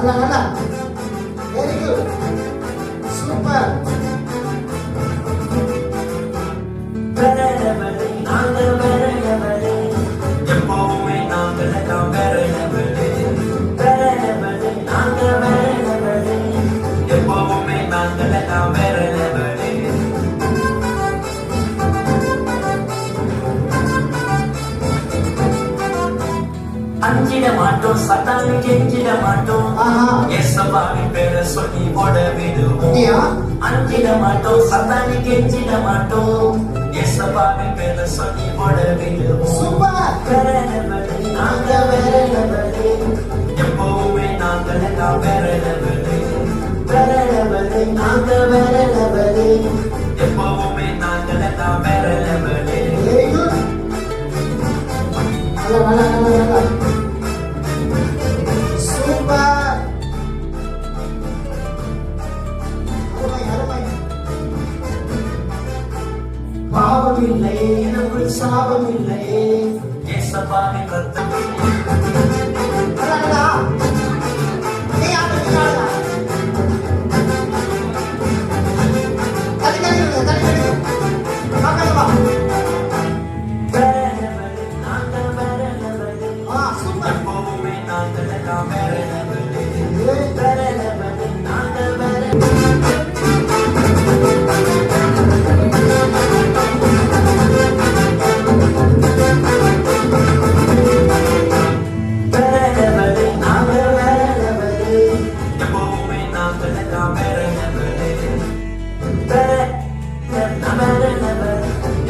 நல்லா நல்லா. Very good. Super. எப்பவுமே நாங்கள் எல்லாம் வேற லெவலு. எப்பவுமே நாங்கள் எல்லாம் வேற லெவலு. அஞ்சிட மாட்டோம், சத்தானு கெஞ்சிட மாட்டோம், ஏசப்பாவின் பேரை சொல்லி ஓட விடுவோம். அஞ்சிட மாட்டோம், சத்தானு கெஞ்சிட மாட்டோம், ஏசப்பாவின் பேரை சொல்லி ஓட விடுவோம். வேற லெவலு, நாங்க வேற லெவலு. எப்பவுமே நாங்கள் எல்லாம் வேற லெவலு. வேற லெவலு, நாங்க வேற லெவலு. எப்பவுமே நாங்கள் எல்லாம் வேற லெவலு. Very good. நல்லா நல்லா நல்லா நல்லா. சூப்பர். அருமை அருமை. பாவம் இல்லை, எனக்குள் சாபம் இல்லை, ஏசப்பாவின் ரத்தம். நல்லா நல்லா. நீ ஆடு நீ ஆடு. தள்ளி தள்ளி விடு, தள்ளி தள்ளி விடு. வாங்க வா. சூப்பர். எப்பவுமே நாங்கள் எல்லாம் வேற லெவலு. வேற லெவலு, நாங்கள் வேற லெவலு. நாங்கள் வேற லெவலு. எப்பவுமே நாங்கள் எல்லாம் வேற லெவலு.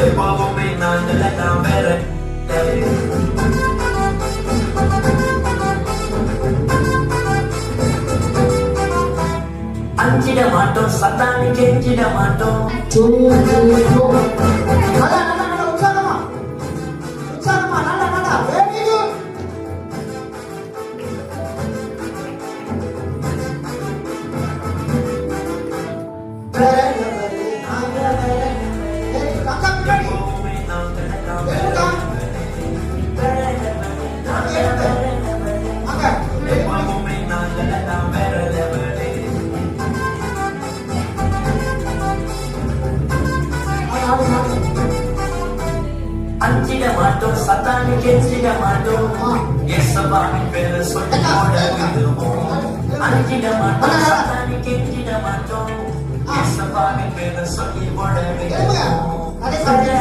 எப்பவுமே நாங்கள் எல்லாம் வேற லெவலு. அஞ்சிட மாட்டோம், சத்தானு கெஞ்சிட மாட்டோம். நல்லா நல்லா நல்லா உற்சாகமா உற்சாகமா நல்லா நல்லா. Very good. வேற லெவலு, நாங்க வேற லெவலு. அக்கா பின்னாடி. எப்பவுமே நாங்கள் எல்லாம் வேற வேறுடா. லெவலு. நாங்கள் வேற லெவலு. அக்கா. எப்பவுமே நாங்கள் எல்லாம் வேற லெவலு. ஆடு ஆடு. அஞ்சிட மாட்டோம், சத்தானு கெஞ்சிட மாட்டோம், ஏசப்பாவின் பேரை சொல்லி ஓட விடுவோம். அஞ்சிட மாட்டோம், சத்தானு கெஞ்சிட மாட்டோம், ஏசப்பாவின் பேரை சொல்லி ஓட விடுவோம். அதே சாப்பிட்டு.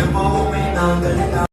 எப்பவுமே நாங்கள்